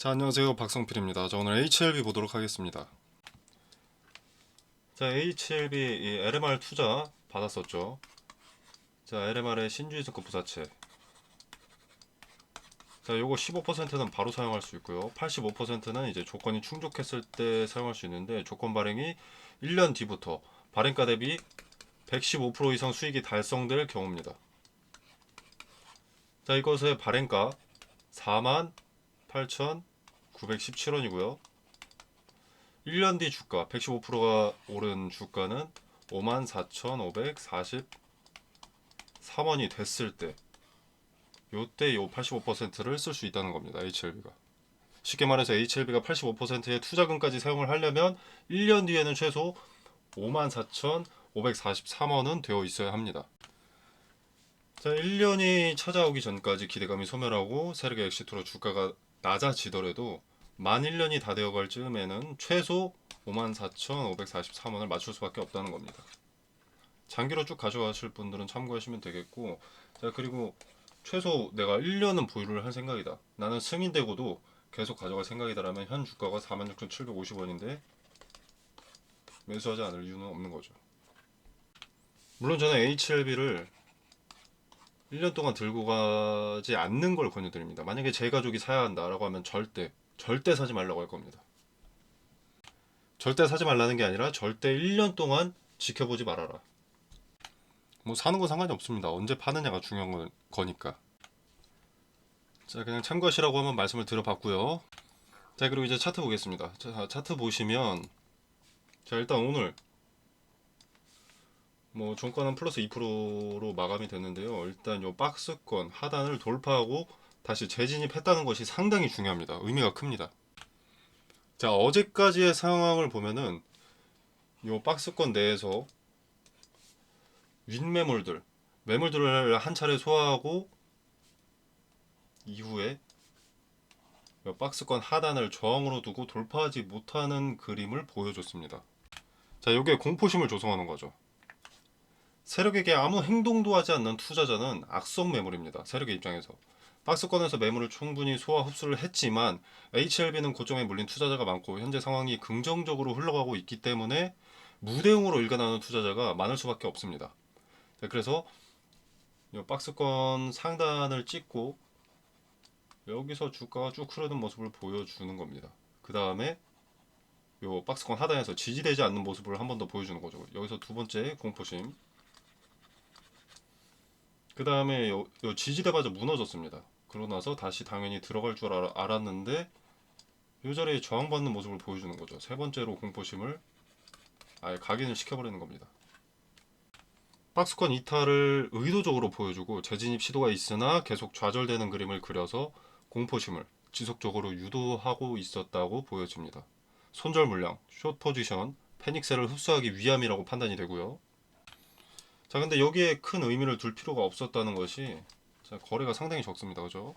자, 안녕하세요. 박성필입니다. 자, 오늘 HLB 보도록 하겠습니다. 자, HLB 이 LMR 투자 받았었죠. 자, LMR의 신주의성급 부사채. 자, 요거 15%는 바로 사용할 수 있고요. 85%는 이제 조건이 충족했을 때 사용할 수 있는데, 조건 발행이 1년 뒤부터 발행가 대비 115% 이상 수익이 달성될 경우입니다. 자, 이것의 발행가 48,917원이고요. 1년 뒤 주가 115%가 오른 주가는 54,543원이 됐을 때, 요때 요 85%를 쓸 수 있다는 겁니다. HLB가. 쉽게 말해서 HLB가 85%의 투자금까지 사용을 하려면 1년 뒤에는 최소 54,543원은 되어 있어야 합니다. 자, 1년이 찾아오기 전까지 기대감이 소멸하고 세력의 엑시트로 주가가 낮아지더라도 만 1년이 다 되어갈 즈음에는 최소 54,543원을 맞출 수밖에 없다는 겁니다. 장기로 쭉 가져가실 분들은 참고하시면 되겠고, 자, 그리고 최소 내가 1년은 보유를 할 생각이다, 나는 승인되고도 계속 가져갈 생각이다라면 현 주가가 46,750원인데 매수하지 않을 이유는 없는 거죠. 물론 저는 HLB를 1년 동안 들고 가지 않는 걸 권유드립니다. 만약에 제 가족이 사야 한다라고 하면 절대 사지 말라고 할 겁니다. 절대 사지 말라는 게 아니라 절대 1년 동안 지켜보지 말아라. 뭐 사는 건 상관이 없습니다. 언제 파느냐가 중요한 거니까. 자, 그냥 참고하시라고 한번 말씀을 드려봤고요. 자, 그리고 이제 차트 보겠습니다. 자, 차트 보시면, 자, 일단 오늘 뭐 종가는 플러스 2%로 마감이 됐는데요. 일단 요 박스권 하단을 돌파하고 다시 재진입했다는 것이 상당히 중요합니다. 의미가 큽니다. 자, 어제까지의 상황을 보면은 요 박스권 내에서 매물들을 한 차례 소화하고 이후에 요 박스권 하단을 저항으로 두고 돌파하지 못하는 그림을 보여줬습니다. 자, 요게 공포심을 조성하는 거죠. 세력에게 아무 행동도 하지 않는 투자자는 악성 매물입니다. 세력의 입장에서. 박스권에서 매물을 충분히 소화 흡수를 했지만 HLB는 고점에 물린 투자자가 많고 현재 상황이 긍정적으로 흘러가고 있기 때문에 무대응으로 일관하는 투자자가 많을 수밖에 없습니다. 그래서 이 박스권 상단을 찍고 여기서 주가가 쭉 흐르는 모습을 보여주는 겁니다. 그 다음에 이 박스권 하단에서 지지되지 않는 모습을 한 번 더 보여주는 거죠. 여기서 두 번째 공포심. 그 다음에 요 지지되마자 무너졌습니다. 그러고 나서 다시 당연히 들어갈 줄 알았는데 이 자리에 저항받는 모습을 보여주는 거죠. 세 번째로 공포심을 아예 각인을 시켜버리는 겁니다. 박스권 이탈을 의도적으로 보여주고 재진입 시도가 있으나 계속 좌절되는 그림을 그려서 공포심을 지속적으로 유도하고 있었다고 보여집니다. 손절 물량, 숏 포지션, 패닉셀을 흡수하기 위함이라고 판단이 되고요. 자, 근데 여기에 큰 의미를 둘 필요가 없었다는 것이, 자, 거래가 상당히 적습니다. 그죠?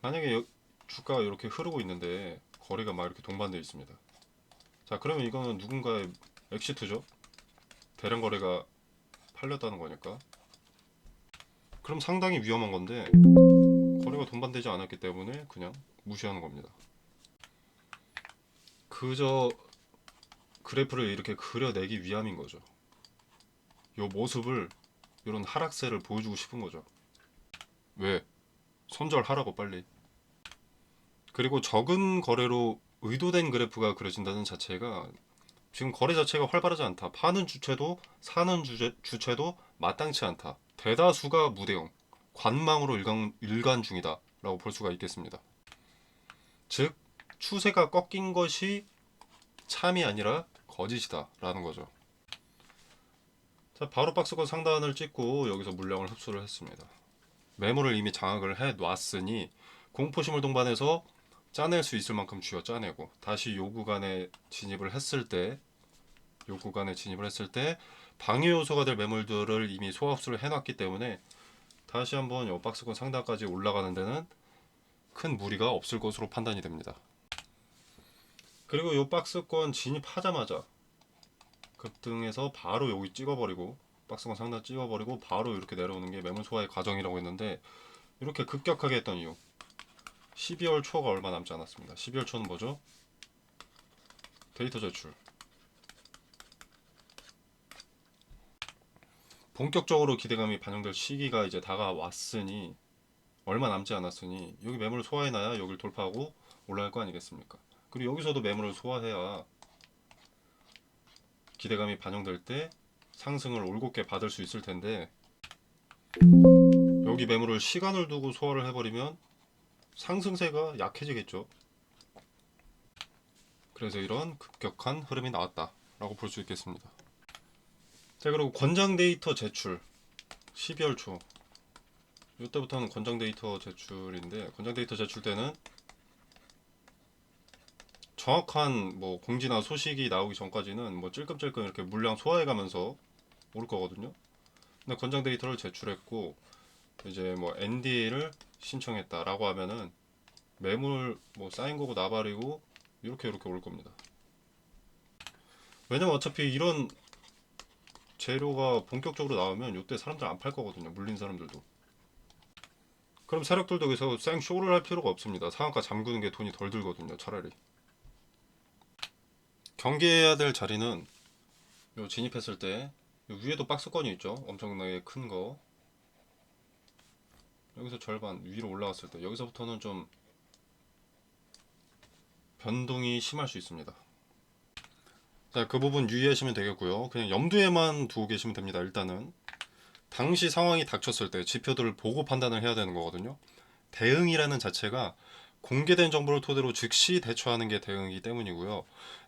만약에 주가가 이렇게 흐르고 있는데 거래가 막 이렇게 동반되어 있습니다. 자, 그러면 이거는 누군가의 엑시트죠? 대량 거래가 팔렸다는 거니까. 그럼 상당히 위험한 건데 거래가 동반되지 않았기 때문에 그냥 무시하는 겁니다. 그저 그래프를 이렇게 그려내기 위함인 거죠. 요 모습을, 이런 하락세를 보여주고 싶은 거죠. 왜? 손절하라고 빨리. 그리고 적은 거래로 의도된 그래프가 그려진다는 자체가 지금 거래 자체가 활발하지 않다. 파는 주체도 사는 주체도 마땅치 않다. 대다수가 무대응, 관망으로 일관 중이다 라고 볼 수가 있겠습니다. 즉 추세가 꺾인 것이 참이 아니라 거짓이다 라는 거죠. 자, 바로 박스권 상단을 찍고 여기서 물량을 흡수를 했습니다. 매물을 이미 장악을 해 놨으니 공포심을 동반해서 짜낼 수 있을 만큼 쥐어 짜내고 다시 요 구간에 진입을 했을 때 방해 요소가 될 매물들을 이미 소화 흡수를 해놨기 때문에 다시 한번 요 박스권 상단까지 올라가는 데는 큰 무리가 없을 것으로 판단이 됩니다. 그리고 요 박스권 진입하자마자 급등해서 바로 여기 찍어버리고 박스권 상단 찍어버리고 바로 이렇게 내려오는 게 매물 소화의 과정이라고 했는데, 이렇게 급격하게 했던 이유, 12월 초가 얼마 남지 않았습니다. 12월 초는 뭐죠? 데이터 제출. 본격적으로 기대감이 반영될 시기가 이제 다가왔으니, 얼마 남지 않았으니 여기 매물을 소화해놔야 여기를 돌파하고 올라갈 거 아니겠습니까? 그리고 여기서도 매물을 소화해야 기대감이 반영될 때 상승을 올곧게 받을 수 있을 텐데, 여기 매물을 시간을 두고 소화를 해버리면 상승세가 약해지겠죠. 그래서 이런 급격한 흐름이 나왔다 라고 볼 수 있겠습니다. 자, 그리고 권장 데이터 제출 12월 초, 이때부터는 권장 데이터 제출인데, 권장 데이터 제출 때는 정확한 뭐 공지나 소식이 나오기 전까지는 뭐 찔끔찔끔 이렇게 물량 소화해가면서 오를 거거든요. 근데 권장 데이터를 제출했고 이제 뭐 NDA를 신청했다라고 하면은 매물 뭐 쌓인 거고 나발이고 이렇게 올 겁니다. 왜냐면 어차피 이런 재료가 본격적으로 나오면 이때 사람들 안 팔 거거든요. 물린 사람들도. 그럼 세력들도 여기서 쌩 쇼를 할 필요가 없습니다. 상한가 잠그는 게 돈이 덜 들거든요. 차라리. 경계해야 될 자리는 요 진입했을 때 요 위에도 박스권이 있죠. 엄청나게 큰 거. 여기서 절반 위로 올라갔을 때 여기서부터는 좀 변동이 심할 수 있습니다. 자, 그 부분 유의하시면 되겠고요. 그냥 염두에만 두고 계시면 됩니다. 일단은 당시 상황이 닥쳤을 때 지표들을 보고 판단을 해야 되는 거거든요. 대응이라는 자체가 공개된 정보를 토대로 즉시 대처하는 게 대응이기 때문이고요.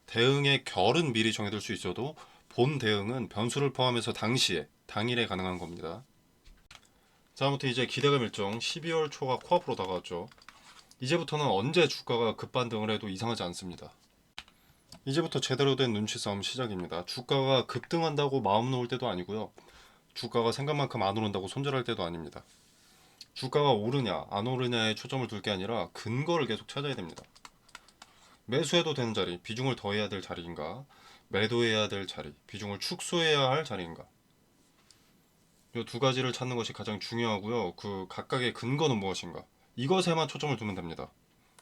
대응의 결은 미리 정해둘 수 있어도 본 대응은 변수를 포함해서 당시에, 당일에 가능한 겁니다. 자, 아무튼 이제 기대감 일정 12월 초가 코앞으로 다가왔죠. 이제부터는 언제 주가가 급반등을 해도 이상하지 않습니다. 이제부터 제대로 된 눈치 싸움 시작입니다. 주가가 급등한다고 마음 놓을 때도 아니고요. 주가가 생각만큼 안 오른다고 손절할 때도 아닙니다. 주가가 오르냐 안 오르냐에 초점을 둘 게 아니라 근거를 계속 찾아야 됩니다. 매수해도 되는 자리, 비중을 더해야 될 자리인가, 매도해야 될 자리, 비중을 축소해야 할 자리인가, 이 두 가지를 찾는 것이 가장 중요하고요. 그 각각의 근거는 무엇인가, 이것에만 초점을 두면 됩니다.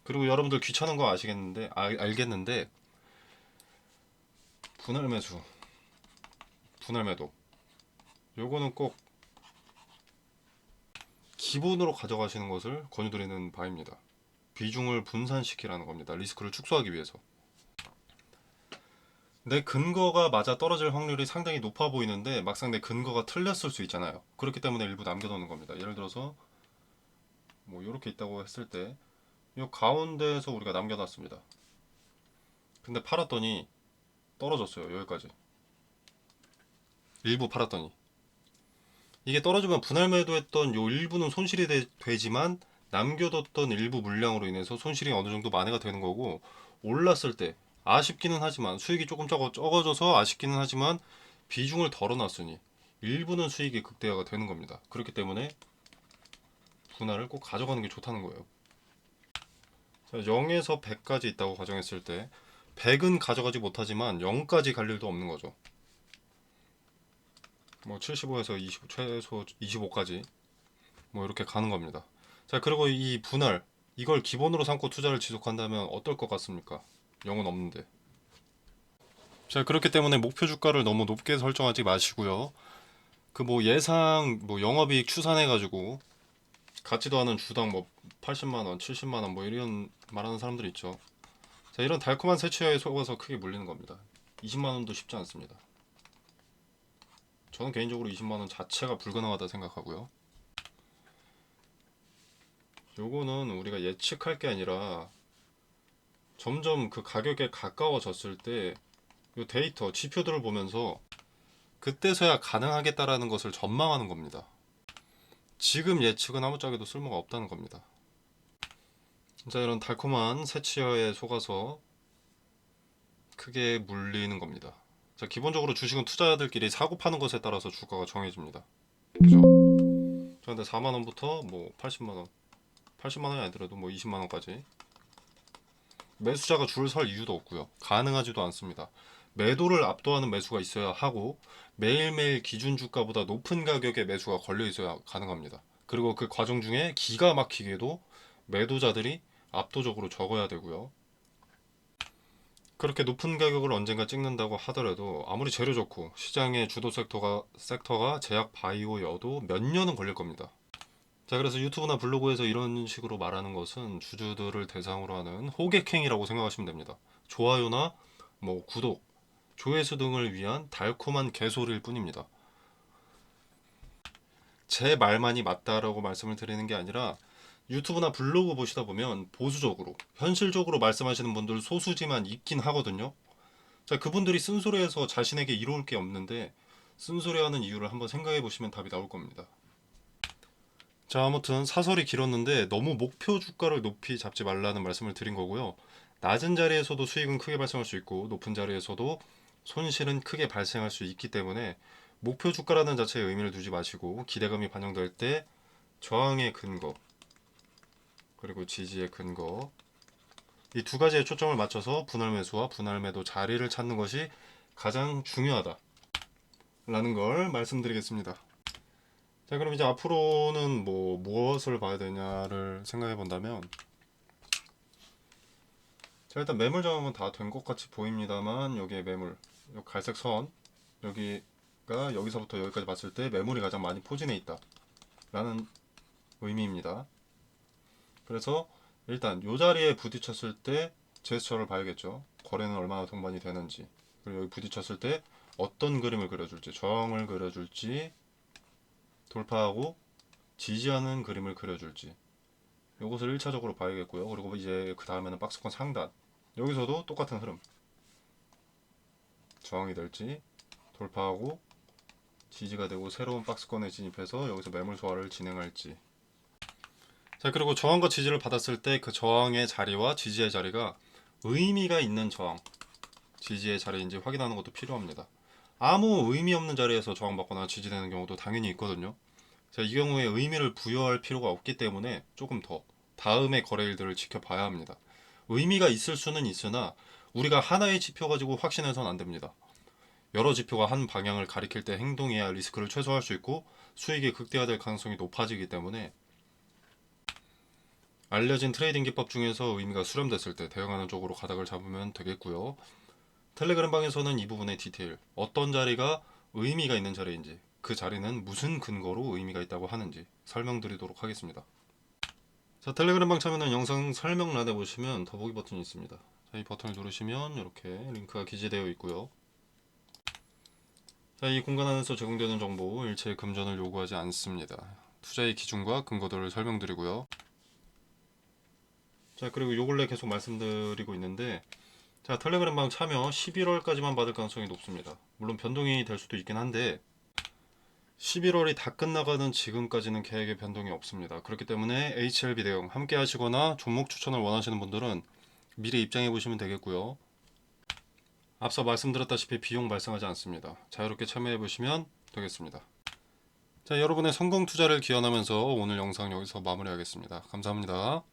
그리고 여러분들 귀찮은 거 아시겠는데, 알겠는데, 분할 매수, 분할 매도, 요거는 꼭 기본으로 가져가시는 것을 권유드리는 바입니다. 비중을 분산시키라는 겁니다. 리스크를 축소하기 위해서. 내 근거가 맞아 떨어질 확률이 상당히 높아 보이는데 막상 내 근거가 틀렸을 수 있잖아요. 그렇기 때문에 일부 남겨놓는 겁니다. 예를 들어서 뭐 이렇게 있다고 했을 때 이 가운데에서 우리가 남겨놨습니다. 근데 팔았더니 떨어졌어요. 여기까지. 일부 팔았더니. 이게 떨어지면 분할 매도했던 요 일부는 손실이 되지만 남겨뒀던 일부 물량으로 인해서 손실이 어느 정도 만회가 되는 거고, 올랐을 때 아쉽기는 하지만 수익이 조금 적어져서 아쉽기는 하지만 비중을 덜어놨으니 일부는 수익이 극대화가 되는 겁니다. 그렇기 때문에 분할을 꼭 가져가는 게 좋다는 거예요. 자, 0에서 100까지 있다고 가정했을 때 100은 가져가지 못하지만 0까지 갈 일도 없는 거죠. 뭐 75에서 25, 최소 25까지 뭐 이렇게 가는 겁니다. 자, 그리고 이 분할, 이걸 기본으로 삼고 투자를 지속한다면 어떨 것 같습니까? 0은 없는데. 자, 그렇기 때문에 목표 주가를 너무 높게 설정하지 마시고요. 그 뭐 예상 뭐 영업이익 추산해 가지고 같지도 않은 주당 뭐 80만 원, 70만 원 뭐 이런 말하는 사람들이 있죠. 자, 이런 달콤한 새치어에 속아서 크게 물리는 겁니다. 20만 원도 쉽지 않습니다. 저는 개인적으로 20만 원 자체가 불가능하다 생각하고요. 요거는 우리가 예측할 게 아니라 점점 그 가격에 가까워졌을 때 요 데이터, 지표들을 보면서 그때서야 가능하겠다라는 것을 전망하는 겁니다. 지금 예측은 아무짝에도 쓸모가 없다는 겁니다. 진짜 이런 달콤한 새치어에 속아서 크게 물리는 겁니다. 자, 기본적으로 주식은 투자자들끼리 사고 파는 것에 따라서 주가가 정해집니다. 그죠? 자, 근데 4만원부터 뭐 80만원, 80만원이 아니더라도 뭐 20만원까지 매수자가 줄 설 이유도 없고요. 가능하지도 않습니다. 매도를 압도하는 매수가 있어야 하고 매일매일 기준 주가보다 높은 가격에 매수가 걸려 있어야 가능합니다. 그리고 그 과정 중에 기가 막히게도 매도자들이 압도적으로 적어야 되고요. 그렇게 높은 가격을 언젠가 찍는다고 하더라도 아무리 재료 좋고 시장의 주도 섹터가 제약 바이오여도 몇 년은 걸릴 겁니다. 자, 그래서 유튜브나 블로그에서 이런 식으로 말하는 것은 주주들을 대상으로 하는 호객행위라고 생각하시면 됩니다. 좋아요나 뭐 구독, 조회수 등을 위한 달콤한 개소리일 뿐입니다. 제 말만이 맞다라고 말씀을 드리는 게 아니라 유튜브나 블로그 보시다 보면 보수적으로, 현실적으로 말씀하시는 분들 소수지만 있긴 하거든요. 자, 그분들이 쓴소리해서 자신에게 이로울 게 없는데 쓴소리하는 이유를 한번 생각해 보시면 답이 나올 겁니다. 자, 아무튼 사설이 길었는데 너무 목표 주가를 높이 잡지 말라는 말씀을 드린 거고요. 낮은 자리에서도 수익은 크게 발생할 수 있고 높은 자리에서도 손실은 크게 발생할 수 있기 때문에 목표 주가라는 자체에 의미를 두지 마시고 기대감이 반영될 때 저항의 근거 그리고 지지의 근거 이 두 가지에 초점을 맞춰서 분할 매수와 분할 매도 자리를 찾는 것이 가장 중요하다라는 걸 말씀드리겠습니다. 자, 그럼 이제 앞으로는 뭐 무엇을 봐야 되냐를 생각해 본다면, 자, 일단 매물 정함은 다 된 것 같이 보입니다만 여기에 매물, 요 갈색 선 여기가 여기서부터 여기까지 봤을 때 매물이 가장 많이 포진해 있다라는 의미입니다. 그래서 일단 요 자리에 부딪혔을 때 제스처를 봐야겠죠. 거래는 얼마나 동반이 되는지, 그리고 여기 부딪혔을 때 어떤 그림을 그려줄지, 저항을 그려줄지, 돌파하고 지지하는 그림을 그려줄지, 이것을 1차적으로 봐야겠고요. 그리고 이제 그 다음에는 박스권 상단, 여기서도 똑같은 흐름, 저항이 될지 돌파하고 지지가 되고 새로운 박스권에 진입해서 여기서 매물 소화를 진행할지. 자, 그리고 저항과 지지를 받았을 때 그 저항의 자리와 지지의 자리가 의미가 있는 저항, 지지의 자리인지 확인하는 것도 필요합니다. 아무 의미 없는 자리에서 저항받거나 지지되는 경우도 당연히 있거든요. 자, 이 경우에 의미를 부여할 필요가 없기 때문에 조금 더 다음의 거래일들을 지켜봐야 합니다. 의미가 있을 수는 있으나 우리가 하나의 지표 가지고 확신해서는 안 됩니다. 여러 지표가 한 방향을 가리킬 때 행동해야 리스크를 최소화할 수 있고 수익이 극대화될 가능성이 높아지기 때문에 알려진 트레이딩 기법 중에서 의미가 수렴됐을 때 대응하는 쪽으로 가닥을 잡으면 되겠고요. 텔레그램 방에서는 이 부분의 디테일, 어떤 자리가 의미가 있는 자리인지, 그 자리는 무슨 근거로 의미가 있다고 하는지 설명드리도록 하겠습니다. 자, 텔레그램 방 참여는 영상 설명란에 보시면 더보기 버튼이 있습니다. 자, 이 버튼을 누르시면 이렇게 링크가 기재되어 있고요. 자, 이 공간 안에서 제공되는 정보 일체 금전을 요구하지 않습니다. 투자의 기준과 근거들을 설명드리고요. 자, 그리고 요 근래 계속 말씀드리고 있는데, 자, 텔레그램 방 참여 11월까지만 받을 가능성이 높습니다. 물론 변동이 될 수도 있긴 한데 11월이 다 끝나가는 지금까지는 계획에 변동이 없습니다. 그렇기 때문에 HLB 대응 함께 하시거나 종목 추천을 원하시는 분들은 미리 입장해 보시면 되겠고요. 앞서 말씀드렸다시피 비용 발생하지 않습니다. 자유롭게 참여해 보시면 되겠습니다. 자, 여러분의 성공 투자를 기원하면서 오늘 영상 여기서 마무리하겠습니다. 감사합니다.